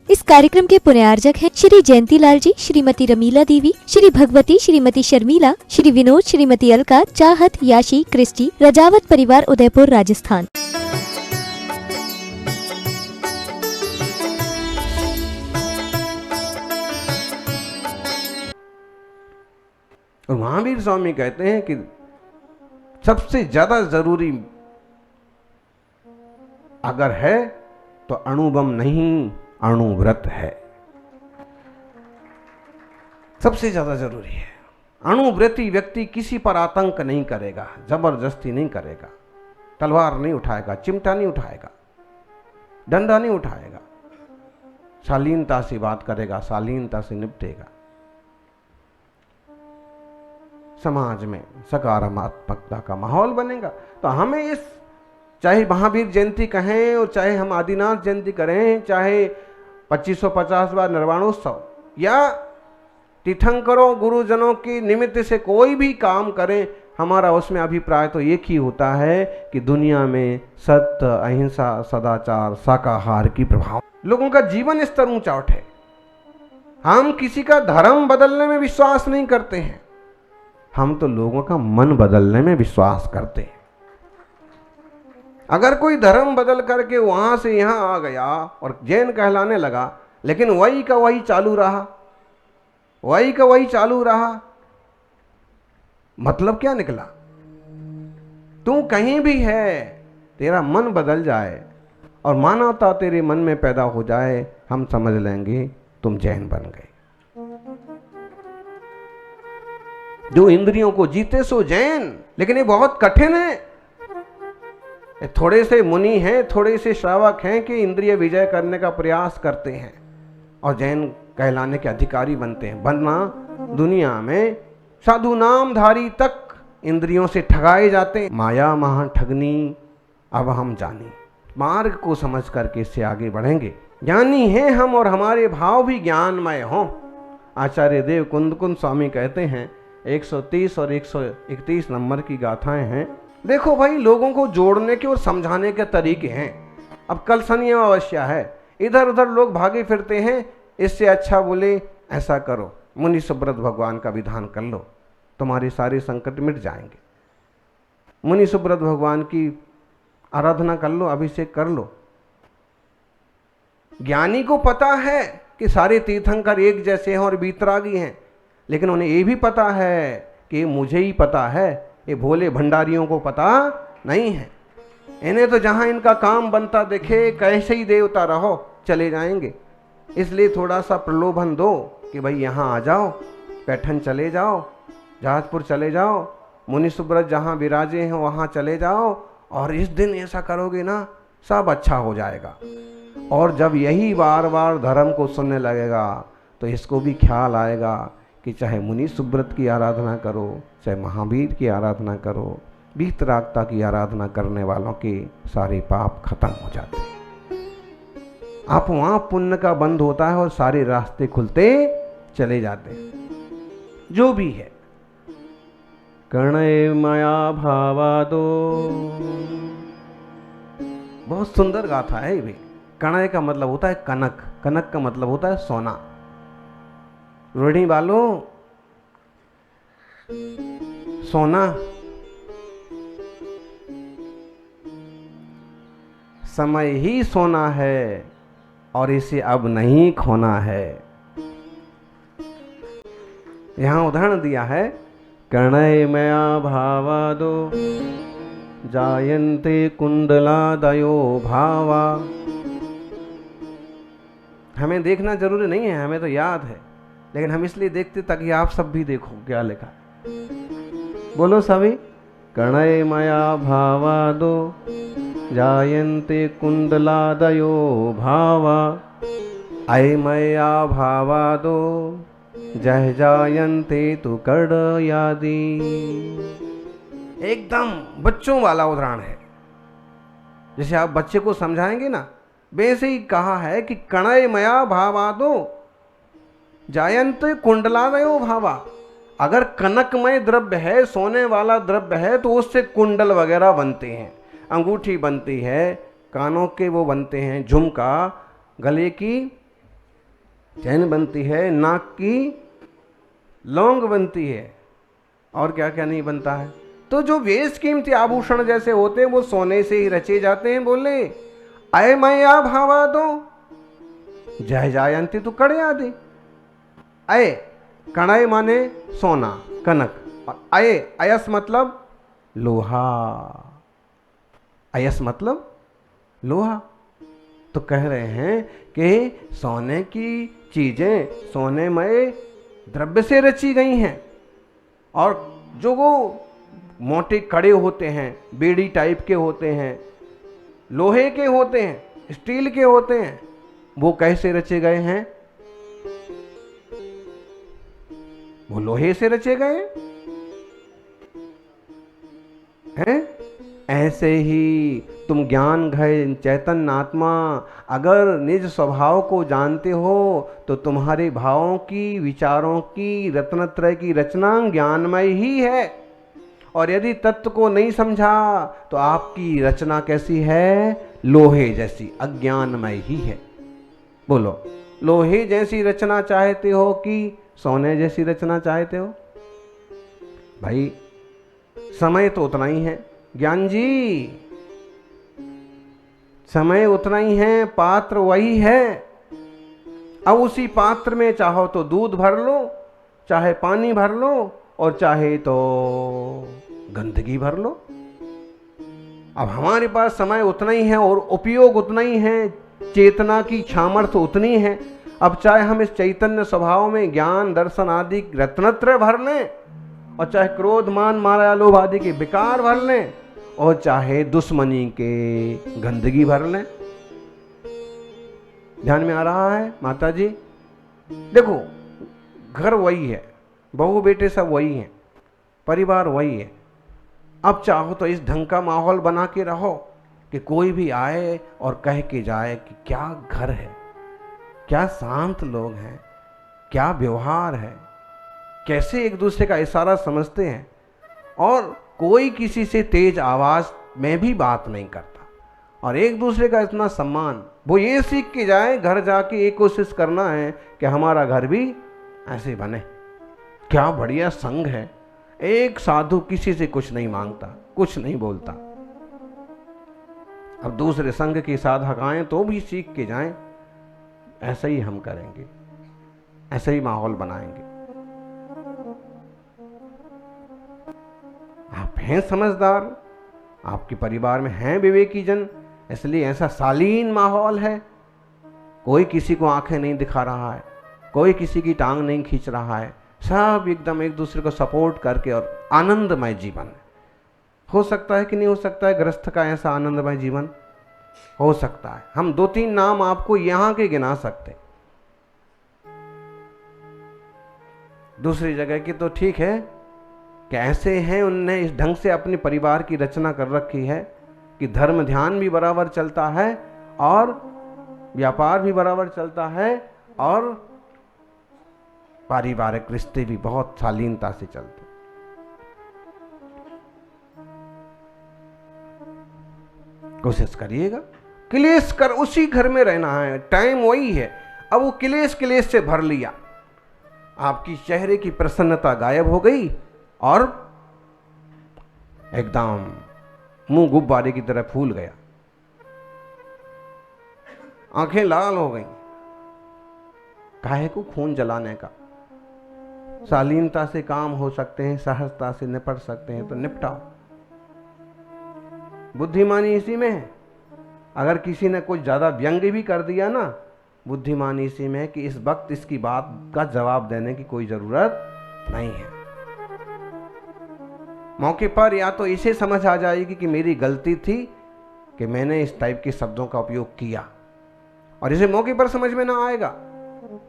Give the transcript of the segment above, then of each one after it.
इस कार्यक्रम के पुण्यार्जक हैं श्री जयंती लाल जी, श्रीमती रमीला देवी, श्री भगवती, श्रीमती शर्मिला, श्री विनोद, श्रीमती अलका, चाहत, याशी, क्रिस्टी, रजावत परिवार, उदयपुर, राजस्थान। और महावीर स्वामी कहते हैं कि सबसे ज्यादा जरूरी अगर है तो अणुबम नहीं, अणुव्रत है। सबसे ज्यादा जरूरी है। अणुव्रती व्यक्ति किसी पर आतंक नहीं करेगा, जबरदस्ती नहीं करेगा, तलवार नहीं उठाएगा, चिमटा नहीं उठाएगा, डंडा नहीं उठाएगा, शालीनता से बात करेगा, शालीनता से निपटेगा। समाज में सकारात्मकता का माहौल बनेगा। तो हमें इस, चाहे महावीर जयंती कहें और चाहे हम आदिनाथ जयंती करें, चाहे 2550वां निर्वाणोत्सव या तीर्थंकरों गुरुजनों की निमित्त से कोई भी काम करें, हमारा उसमें अभिप्राय तो एक ही होता है कि दुनिया में सत्य, अहिंसा, सदाचार, शाकाहार की प्रभाव, लोगों का जीवन स्तर ऊंचा उठे। हम किसी का धर्म बदलने में विश्वास नहीं करते हैं, हम तो लोगों का मन बदलने में विश्वास करते हैं। अगर कोई धर्म बदल करके वहां से यहां आ गया और जैन कहलाने लगा, लेकिन वही का वही चालू रहा, वही का वही चालू रहा, मतलब क्या निकला? तू कहीं भी है, तेरा मन बदल जाए और मानवता तेरे मन में पैदा हो जाए, हम समझ लेंगे तुम जैन बन गए। जो इंद्रियों को जीते सो जैन। लेकिन ये बहुत कठिन है। थोड़े से मुनि हैं, थोड़े से श्रावक हैं कि इंद्रिय विजय करने का प्रयास करते हैं और जैन कहलाने के अधिकारी बनते हैं। वरना दुनिया में साधु नामधारी तक इंद्रियों से ठगाए जाते हैं। माया महा ठगनी अब हम जानी। मार्ग को समझ करके इससे आगे बढ़ेंगे। ज्ञानी हैं हम और हमारे भाव भी ज्ञानमय हों। आचार्य देव कुंद स्वामी कहते हैं, 130 और 131 नंबर की गाथाएं हैं। देखो भाई, लोगों को जोड़ने के और समझाने के तरीके हैं। अब कल शनि अमावस्या है, इधर उधर लोग भागे फिरते हैं, इससे अच्छा बोले ऐसा करो, मुनि सुब्रत भगवान का विधान कर लो, तुम्हारे सारे संकट मिट जाएंगे। मुनि सुब्रत भगवान की आराधना कर लो, अभिषेक कर लो। ज्ञानी को पता है कि सारे तीर्थंकर एक जैसे हैं और वीतरागी हैं, लेकिन उन्हें ये भी पता है कि मुझे ही पता है, ये भोले भंडारियों को पता नहीं है। इन्हें तो जहां इनका काम बनता दिखे, कैसे ही देवता रहो, चले जाएंगे। इसलिए थोड़ा सा प्रलोभन दो कि भाई यहाँ आ जाओ, पैठन चले जाओ, जहाजपुर चले जाओ, मुनि सुब्रत जहाँ विराजे हैं वहाँ चले जाओ, और इस दिन ऐसा करोगे ना, सब अच्छा हो जाएगा। और जब यही बार बार धर्म को सुनने लगेगा तो इसको भी ख्याल आएगा कि चाहे मुनि सुब्रत की आराधना करो, चाहे महावीर की आराधना करो, वीतरागता की आराधना करने वालों के सारे पाप खत्म हो जाते हैं। आप वहाँ पुण्य का बंद होता है और सारे रास्ते खुलते चले जाते हैं। जो भी है, कणय मया भावादो, बहुत सुंदर गाथा है ये भी। कणय का मतलब होता है कनक, कनक का मतलब होता है सोना। रोहिणी वालों, सोना समय ही सोना है और इसे अब नहीं खोना है। यहां उदाहरण दिया है, कणय मया भावादो जायन्ते कुंडलादयो भावा। हमें देखना जरूरी नहीं है, हमें तो याद है, लेकिन हम इसलिए देखते ताकि आप सब भी देखो क्या लिखा। बोलो सभी, कणय मया भावादो जायन्ते कुंडलादयो भावा, अय मया भावादो जय जायन्ते तु कर्णयादि। एकदम बच्चों वाला उदाहरण है। जैसे आप बच्चे को समझाएंगे ना, वैसे ही कहा है कि कणय मया भावादो जायन्ते कुंडलादयो भावा। अगर कनकमय द्रव्य है, सोने वाला द्रव्य है, तो उससे कुंडल वगैरह बनते हैं, अंगूठी बनती है, कानों के वो बनते हैं, झुमका, गले की चैन बनती है, नाक की लौंग बनती है, और क्या क्या नहीं बनता है। तो जो बेश कीमती आभूषण जैसे होते हैं वो सोने से ही रचे जाते हैं। बोले अय मया भावा दो जय जायंती तू कड़े आदि। अय कणाय माने सोना कनक, और अय अयस मतलब लोहा, अयस मतलब लोहा। तो कह रहे हैं कि सोने की चीजें सोनेमय द्रव्य से रची गई हैं, और जो वो मोटे कड़े होते हैं, बेड़ी टाइप के होते हैं, लोहे के होते हैं, स्टील के होते हैं, वो कैसे रचे गए हैं? वो लोहे से रचे गए हैं। ऐसे ही तुम ज्ञान घय चैतन्य आत्मा अगर निज स्वभाव को जानते हो तो तुम्हारे भावों की, विचारों की, रत्नत्रय की रचना ज्ञानमय ही है। और यदि तत्व को नहीं समझा तो आपकी रचना कैसी है? लोहे जैसी, अज्ञानमय ही है। बोलो, लोहे जैसी रचना चाहते हो कि सोने जैसी रचना चाहते हो? भाई समय तो उतना ही है ज्ञान जी, समय उतना ही है, पात्र वही है। अब उसी पात्र में चाहो तो दूध भर लो, चाहे पानी भर लो, और चाहे तो गंदगी भर लो। अब हमारे पास समय उतना ही है और उपयोग उतना ही है, चेतना की सामर्थ्य उतनी है। अब चाहे हम इस चैतन्य स्वभाव में ज्ञान दर्शन आदि रत्नत्रय भर लें, और चाहे क्रोध मान माया लोभ आदि के विकार भर लें, और चाहे दुश्मनी के गंदगी भर लें। ध्यान में आ रहा है माता जी? देखो, घर वही है, बहू बेटे सब वही हैं, परिवार वही है। अब चाहो तो इस ढंग का माहौल बना के रहो कि कोई भी आए और कह के जाए कि क्या घर है, क्या शांत लोग हैं, क्या व्यवहार है, कैसे एक दूसरे का इशारा समझते हैं, और कोई किसी से तेज आवाज में भी बात नहीं करता, और एक दूसरे का इतना सम्मान। वो ये सीख के जाए, घर जाके ये कोशिश करना है कि हमारा घर भी ऐसे बने। क्या बढ़िया संघ है, एक साधु किसी से कुछ नहीं मांगता, कुछ नहीं बोलता। अब दूसरे संघ के साधक आए तो भी सीख के जाएं, ऐसा ही हम करेंगे, ऐसा ही माहौल बनाएंगे। आप हैं समझदार, आपके परिवार में हैं विवेकी जन, इसलिए ऐसा शालीन माहौल है। कोई किसी को आंखें नहीं दिखा रहा है, कोई किसी की टांग नहीं खींच रहा है, सब एकदम एक दूसरे को सपोर्ट करके, और आनंदमय जीवन हो सकता है कि नहीं हो सकता है? गृहस्थ का ऐसा आनंदमय जीवन हो सकता है। हम 2-3 नाम आपको यहां के गिना सकते, दूसरी जगह की तो ठीक है कि ऐसे हैं, उनने इस ढंग से अपने परिवार की रचना कर रखी है कि धर्म ध्यान भी बराबर चलता है, और व्यापार भी बराबर चलता है, और पारिवारिक रिश्ते भी बहुत शालीनता से चलते। कोशिश करिएगा, क्लेश कर उसी घर में रहना है, टाइम वही है। अब वो क्लेश से भर लिया, आपकी चेहरे की प्रसन्नता गायब हो गई, और एकदम मुंह गुब्बारे की तरह फूल गया, आंखें लाल हो गई। काहे को खून जलाने का? शालीनता से काम हो सकते हैं, सहजता से निपट सकते हैं तो निपटाओ। बुद्धिमानी इसी में है। अगर किसी ने कुछ ज्यादा व्यंग भी कर दिया ना, बुद्धिमानी इसी में है कि इस वक्त इसकी बात का जवाब देने की कोई जरूरत नहीं है। मौके पर या तो इसे समझ आ जाएगी कि मेरी गलती थी कि मैंने इस टाइप के शब्दों का उपयोग किया, और इसे मौके पर समझ में ना आएगा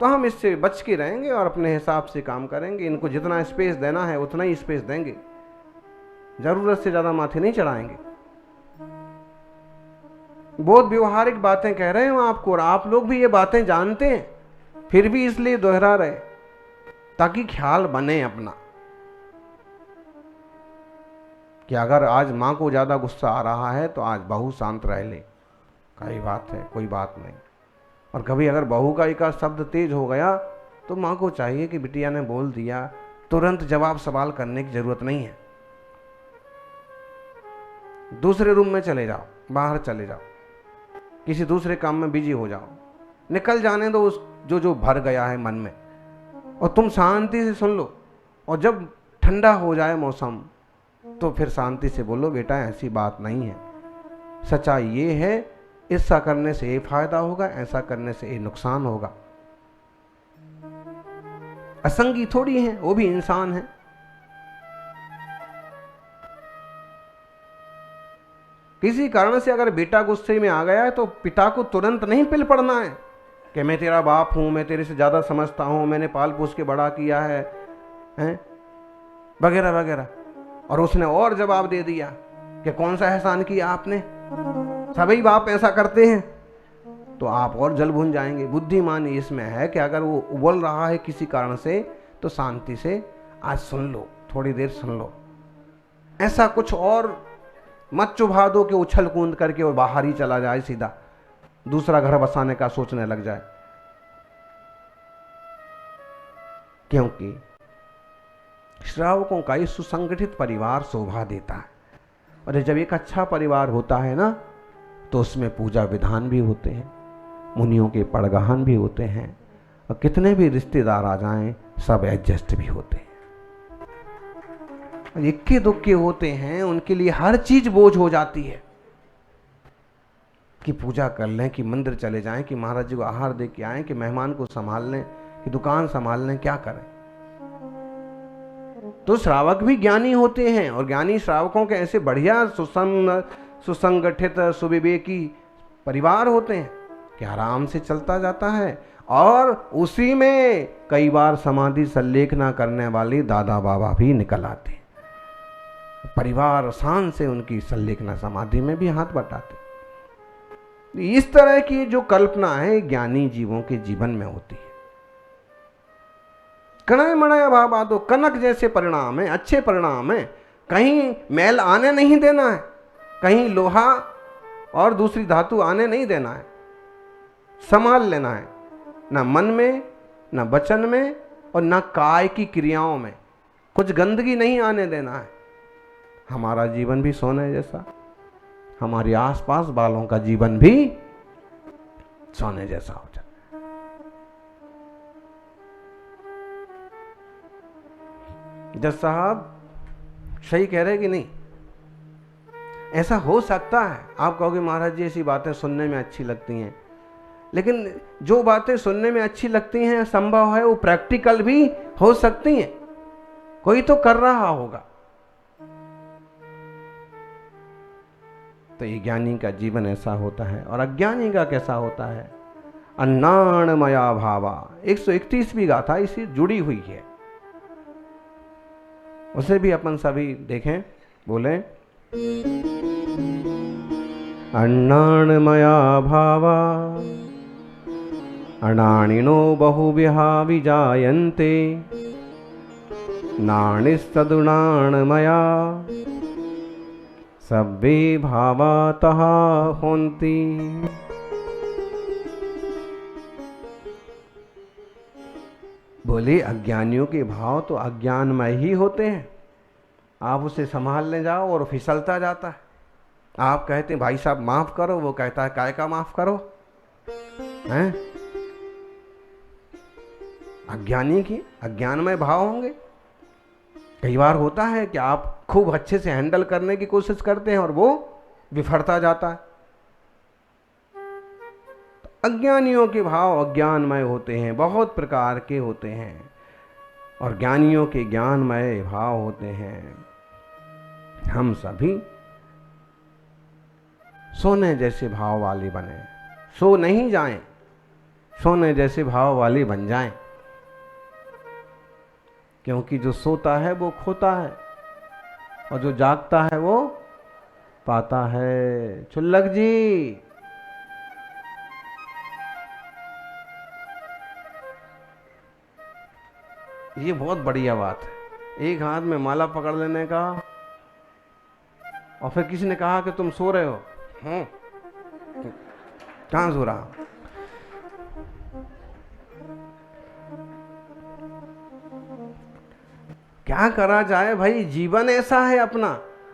तो हम इससे बच के रहेंगे और अपने हिसाब से काम करेंगे। इनको जितना स्पेस देना है उतना ही स्पेस देंगे, जरूरत से ज्यादा माथे नहीं चढ़ाएंगे। बहुत व्यवहारिक बातें कह रहे हैं आपको, और आप लोग भी ये बातें जानते हैं, फिर भी इसलिए दोहरा रहे ताकि ख्याल बने अपना कि अगर आज मां को ज्यादा गुस्सा आ रहा है तो आज बहू शांत रह ले, कई बात है, कोई बात नहीं। और कभी अगर बहू का एक शब्द तेज हो गया तो माँ को चाहिए कि बिटिया ने बोल दिया, तुरंत जवाब सवाल करने की जरूरत नहीं है। दूसरे रूम में चले जाओ, बाहर चले जाओ, किसी दूसरे काम में बिजी हो जाओ, निकल जाने दो उस जो जो भर गया है मन में, और तुम शांति से सुन लो। और जब ठंडा हो जाए मौसम तो फिर शांति से बोलो, बेटा ऐसी बात नहीं है, सच्चाई ये है, ऐसा करने से ये फायदा होगा, ऐसा करने से ये नुकसान होगा। असंगी थोड़ी है, वो भी इंसान है। किसी कारण से अगर बेटा गुस्से में आ गया है तो पिता को तुरंत नहीं पिल पड़ना है कि मैं तेरा बाप हूं, मैं तेरे से ज्यादा समझता हूं, मैंने पाल पोस के बड़ा किया है, वगैरह वगैरह। और उसने और जवाब दे दिया कि कौन सा एहसान किया आपने, सभी बाप ऐसा करते हैं, तो आप और जल भून जाएंगे। बुद्धिमानी इसमें है कि अगर वो उबल रहा है किसी कारण से तो शांति से आज सुन लो, थोड़ी देर सुन लो, ऐसा कुछ और मत चुभा दो कि उछल कूद करके और बाहर ही चला जाए, सीधा दूसरा घर बसाने का सोचने लग जाए। क्योंकि श्रावकों का ये सुसंगठित परिवार शोभा देता है, और जब एक अच्छा परिवार होता है ना तो उसमें पूजा विधान भी होते हैं, मुनियों के पड़गहन भी होते हैं, और कितने भी रिश्तेदार आ जाएं सब एडजस्ट भी होते हैं। इक्के दुक्के होते हैं, उनके लिए हर चीज बोझ हो जाती है कि पूजा कर लें, कि मंदिर चले जाएं, कि महाराज जी को आहार दे के आएं, कि मेहमान को संभाल लें, कि दुकान संभाल लें, क्या करें। तो श्रावक भी ज्ञानी होते हैं, और ज्ञानी श्रावकों के ऐसे बढ़िया सुसंगठित सुविवेकी परिवार होते हैं कि आराम से चलता जाता है। और उसी में कई बार समाधि सल्लेखना करने वाले दादा बाबा भी निकल आते हैं, परिवार शान से उनकी सल्लेखना समाधि में भी हाथ बटाते। इस तरह की जो कल्पना है ज्ञानी जीवों के जीवन में होती है। कणय मणय भावादो, कनक जैसे परिणाम है, अच्छे परिणाम है। कहीं मैल आने नहीं देना है, कहीं लोहा और दूसरी धातु आने नहीं देना है, संभाल लेना है, ना मन में, ना वचन में, और ना काय की क्रियाओं में कुछ गंदगी नहीं आने देना है। हमारा जीवन भी सोने जैसा, हमारे आसपास वालों का जीवन भी सोने जैसा हो जाए। जज साहब सही कह रहे कि नहीं? ऐसा हो सकता है। आप कहोगे महाराज जी ऐसी बातें सुनने में अच्छी लगती हैं, लेकिन जो बातें सुनने में अच्छी लगती हैं संभव है वो प्रैक्टिकल भी हो सकती हैं, कोई तो कर रहा होगा। तो ये ज्ञानी का जीवन ऐसा होता है। और अज्ञानी का कैसा होता है? अन्नाणमया भावा, 131वीं गाथा इसी जुड़ी हुई है, उसे भी अपन सभी देखें, बोले अन्नाणमया भावा अनाणिनो बहुविहा विजायन्ते नाणिस्तदुणाणमया सब्बे भावातः होन्ति। बोले अज्ञानियों के भाव तो अज्ञानमय ही होते हैं, आप उसे संभालने जाओ और फिसलता जाता है। आप कहते हैं भाई साहब माफ करो, वो कहता है काय का माफ करो, हैं? अज्ञानी की अज्ञानमय भाव होंगे। कई बार होता है कि आप खूब अच्छे से हैंडल करने की कोशिश करते हैं और वो बिफरता जाता है। अज्ञानियों के भाव अज्ञानमय होते हैं, बहुत प्रकार के होते हैं, और ज्ञानियों के ज्ञानमय भाव होते हैं। हम सभी सोने जैसे भाव वाले बने, सो नहीं जाएं, सोने जैसे भाव वाले बन जाएं, क्योंकि जो सोता है वो खोता है और जो जागता है वो पाता है। चुल्लक जी, ये बहुत बढ़िया बात है, एक हाथ में माला पकड़ लेने का, और फिर किसी ने कहा कि तुम सो रहे हो, कहाँ सो रहा? क्या करा जाए भाई, जीवन ऐसा है अपना।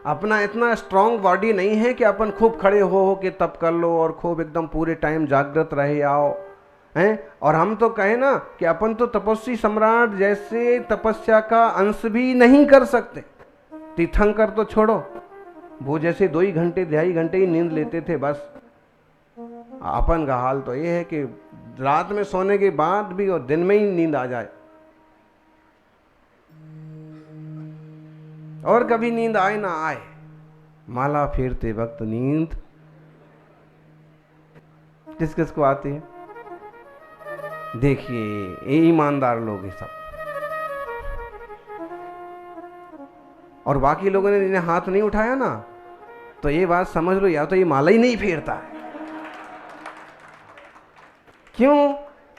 अपना इतना स्ट्रांग बॉडी नहीं है कि अपन खूब खड़े हो के तप कर लो और खूब एकदम पूरे टाइम जागृत रहे आओ हैं। और हम तो कहें ना कि अपन तो तपस्वी सम्राट जैसे तपस्या का अंश भी नहीं कर सकते। तीर्थंकर तो छोड़ो, वो जैसे 2 ही घंटे 2.5 घंटे ही नींद लेते थे बस। अपन का हाल तो ये है कि रात में सोने के बाद भी और दिन में ही नींद आ जाए, और कभी नींद आए ना आए, माला फेरते वक्त नींद किस किस को आती है। देखिए ये ईमानदार लोग हैं सब, और बाकी लोगों ने जिन्हें हाथ नहीं उठाया ना, तो ये बात समझ लो या तो ये माला ही नहीं फेरता है। क्यों?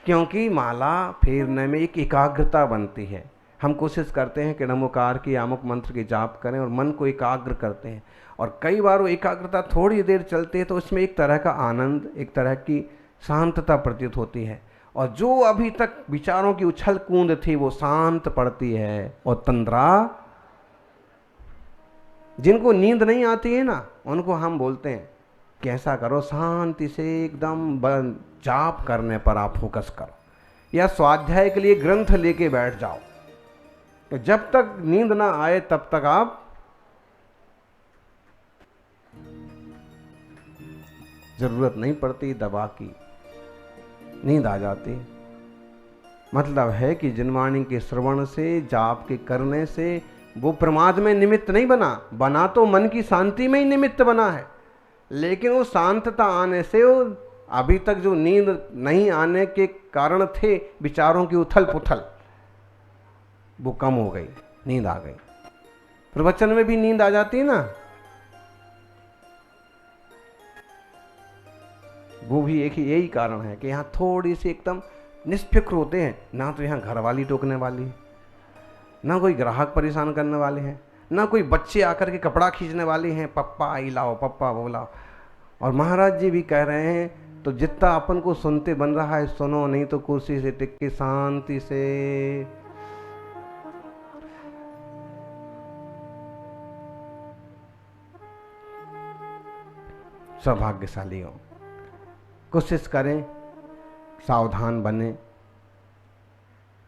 क्योंकि माला फेरने में एक एकाग्रता बनती है। हम कोशिश करते हैं कि नमोकार की आमुक मंत्र के जाप करें और मन को एकाग्र करते हैं, और कई बार वो एकाग्रता थोड़ी देर चलती है तो उसमें एक तरह का आनंद, एक तरह की शांतता प्रतीत होती है, और जो अभी तक विचारों की उछल कूंद थी वो शांत पड़ती है। और तंद्रा, जिनको नींद नहीं आती है ना, उनको हम बोलते हैं कि ऐसा करो, शांति से एकदम जाप करने पर आप फोकस करो, या स्वाध्याय के लिए ग्रंथ लेके बैठ जाओ। तो जब तक नींद ना आए तब तक आप जरूरत नहीं पड़ती दवा की, नींद आ जाती। मतलब है कि जिनवाणी के श्रवण से, जाप के करने से वो प्रमाद में निमित्त नहीं बना तो मन की शांति में ही निमित्त बना है। लेकिन वो शांतता आने से वो अभी तक जो नींद नहीं आने के कारण थे विचारों की उथल पुथल, वो कम हो गई, नींद आ गई। प्रवचन में भी नींद आ जाती है ना, वो भी एक ही यही कारण है कि यहाँ थोड़ी सी एकदम निष्फिक्र होते हैं। ना तो यहाँ घरवाली टोकने वाली है, ना कोई ग्राहक परेशान करने वाले हैं, ना कोई बच्चे आकर के कपड़ा खींचने वाले हैं, पप्पा आई लाओ, पप्पा वो लाओ। और महाराज जी भी कह रहे हैं तो जितना अपन को सुनते बन रहा है सुनो, नहीं तो कुर्सी से टिक के शांति से। सौभाग्यशाली हो, कोशिश करें, सावधान बने।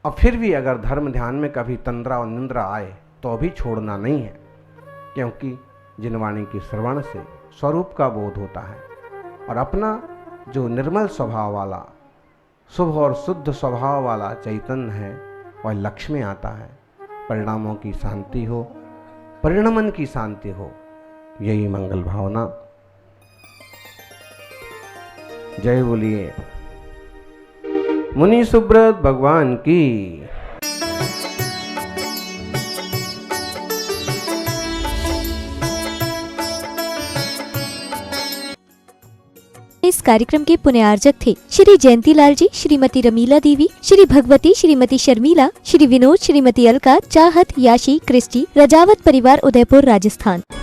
और फिर भी अगर धर्म ध्यान में कभी तंद्रा और निंद्रा आए तो भी छोड़ना नहीं है, क्योंकि जिनवाणी की श्रवण से स्वरूप का बोध होता है, और अपना जो निर्मल स्वभाव वाला, शुभ और शुद्ध स्वभाव वाला चैतन्य है वह लक्ष्य में आता है। परिणामों की शांति हो, परिणमन की शांति हो, यही मंगल भावना। जय बोलिए मुनि सुब्रत भगवान की। इस कार्यक्रम के पुण्यार्जक थे श्री जयंतीलाल जी, श्रीमती रमीला देवी, श्री भगवती, श्रीमती शर्मिला, श्री विनोद, श्रीमती अलका, चाहत, याशी, क्रिस्टी, रजावत परिवार, उदयपुर, राजस्थान।